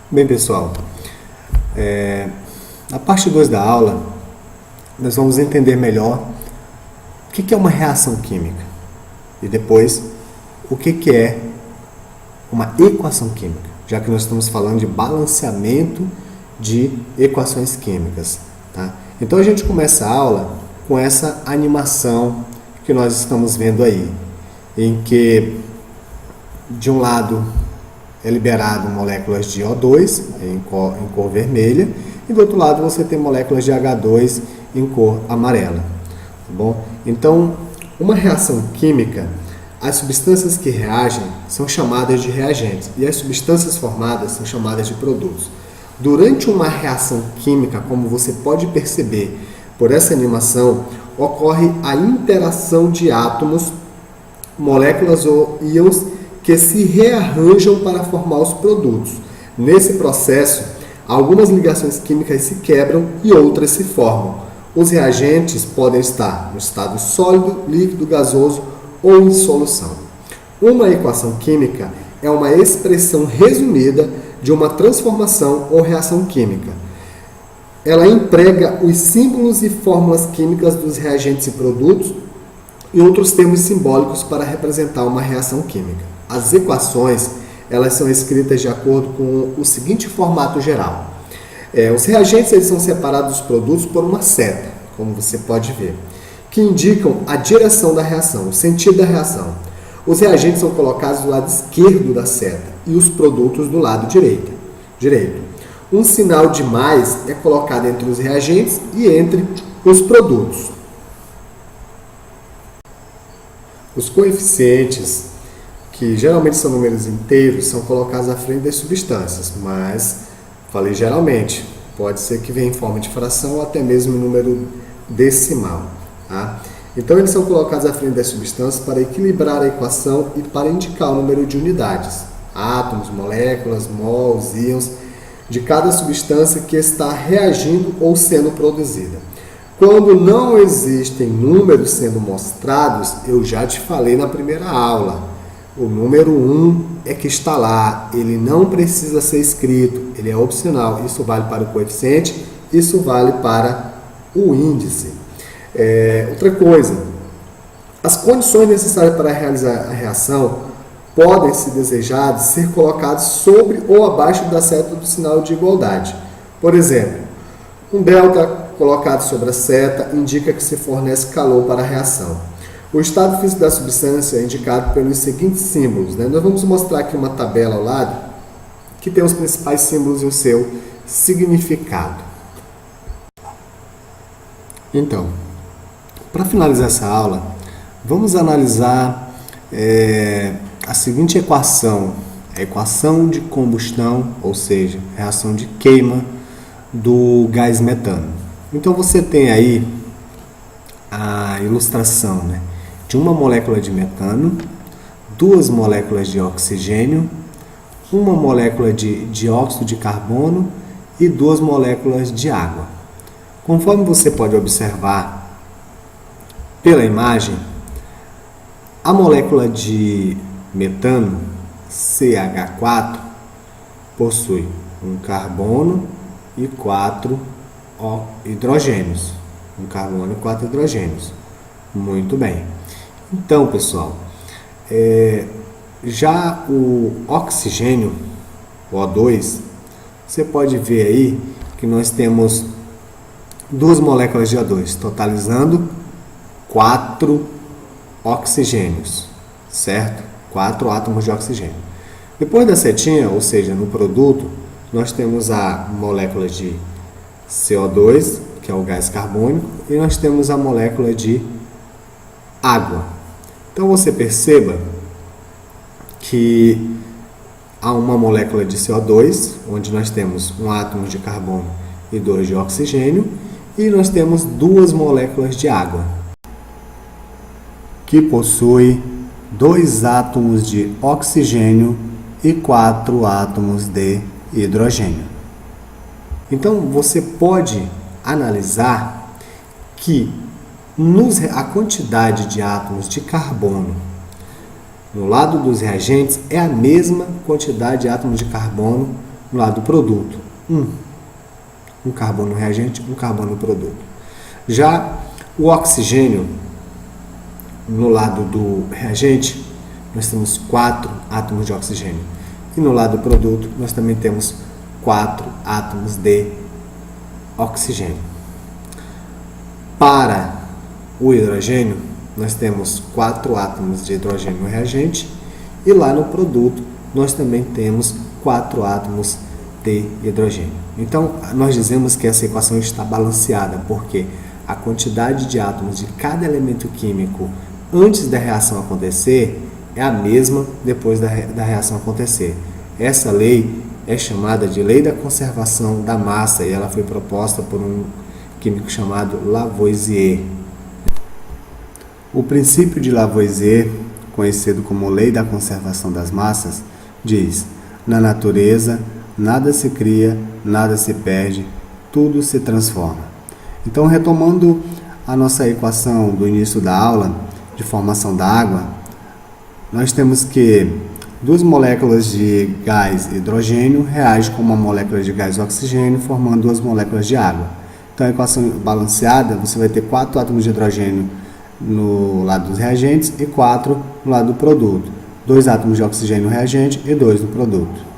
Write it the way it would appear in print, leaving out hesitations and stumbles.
Bem, pessoal, na parte 2 da aula, nós vamos entender melhor o que é uma reação química e depois o que é uma equação química, já que nós estamos falando de balanceamento de equações químicas. Tá? Então a gente começa a aula com essa animação que nós estamos vendo aí, em que de um lado é liberado moléculas de O2 em cor vermelha e do outro lado você tem moléculas de H2 em cor amarela. Tá bom? Então, uma reação química, as substâncias que reagem são chamadas de reagentes e as substâncias formadas são chamadas de produtos. Durante uma reação química, como você pode perceber por essa animação, ocorre a interação de átomos, moléculas ou íons que se rearranjam para formar os produtos. Nesse processo, algumas ligações químicas se quebram e outras se formam. Os reagentes podem estar no estado sólido, líquido, gasoso ou em solução. Uma equação química é uma expressão resumida de uma transformação ou reação química. Ela emprega os símbolos e fórmulas químicas dos reagentes e produtos e outros termos simbólicos para representar uma reação química. As equações, elas são escritas de acordo com o seguinte formato geral. Os reagentes eles são separados dos produtos por uma seta, como você pode ver, que indicam a direção da reação, o sentido da reação. Os reagentes são colocados do lado esquerdo da seta e os produtos do lado direito. Um sinal de mais é colocado entre os reagentes e entre os produtos. Os coeficientes, que geralmente são números inteiros, são colocados à frente das substâncias, mas, falei geralmente, pode ser que venha em forma de fração ou até mesmo em número decimal. Tá? Então, eles são colocados à frente das substâncias para equilibrar a equação e para indicar o número de unidades, átomos, moléculas, mols, íons, de cada substância que está reagindo ou sendo produzida. Quando não existem números sendo mostrados, eu já te falei na primeira aula, o número 1 é que está lá, ele não precisa ser escrito, ele é opcional. Isso vale para o coeficiente, isso vale para o índice. Outra coisa, as condições necessárias para realizar a reação podem, se desejadas, ser colocadas sobre ou abaixo da seta do sinal de igualdade. Por exemplo, um delta colocado sobre a seta indica que se fornece calor para a reação. O estado físico da substância é indicado pelos seguintes símbolos. Nós vamos mostrar aqui uma tabela ao lado que tem os principais símbolos e o seu significado. Então, para finalizar essa aula, vamos analisar a seguinte equação. A equação de combustão, ou seja, reação de queima do gás metano. Então, você tem aí a ilustração, de uma molécula de metano, duas moléculas de oxigênio, uma molécula de dióxido de carbono e duas moléculas de água. Conforme você pode observar pela imagem, a molécula de metano, CH4, possui um carbono e 4 hidrogênios. Um carbono e 4 hidrogênios. Muito bem. Então, pessoal, já o oxigênio, o O2, você pode ver aí que nós temos duas moléculas de O2, totalizando 4 oxigênios, certo? 4 átomos de oxigênio. Depois da setinha, ou seja, no produto, nós temos a molécula de CO2, que é o gás carbônico, e nós temos a molécula de água. Então você perceba que há uma molécula de CO2, onde nós temos um átomo de carbono e 2 de oxigênio, e nós temos duas moléculas de água, que possui 2 átomos de oxigênio e 4 átomos de hidrogênio. Então você pode analisar que a quantidade de átomos de carbono no lado dos reagentes é a mesma quantidade de átomos de carbono no lado do produto, um carbono no reagente, um carbono no produto. Já o oxigênio, no lado do reagente, nós temos 4 átomos de oxigênio. E no lado do produto, nós também temos 4 átomos de oxigênio. Para o hidrogênio, nós temos 4 átomos de hidrogênio no reagente. E lá no produto, nós também temos 4 átomos de hidrogênio. Então, nós dizemos que essa equação está balanceada, porque a quantidade de átomos de cada elemento químico antes da reação acontecer é a mesma depois da reação acontecer. Essa lei é chamada de Lei da Conservação da Massa e ela foi proposta por um químico chamado Lavoisier. O princípio de Lavoisier, conhecido como Lei da Conservação das Massas, diz: na natureza, nada se cria, nada se perde, tudo se transforma. Então, retomando a nossa equação do início da aula, de formação da água, nós temos que 2 moléculas de gás hidrogênio reagem com uma molécula de gás oxigênio, formando 2 moléculas de água. Então, a equação balanceada, você vai ter 4 átomos de hidrogênio no lado dos reagentes e 4 no lado do produto. 2 átomos de oxigênio no reagente e 2 no produto.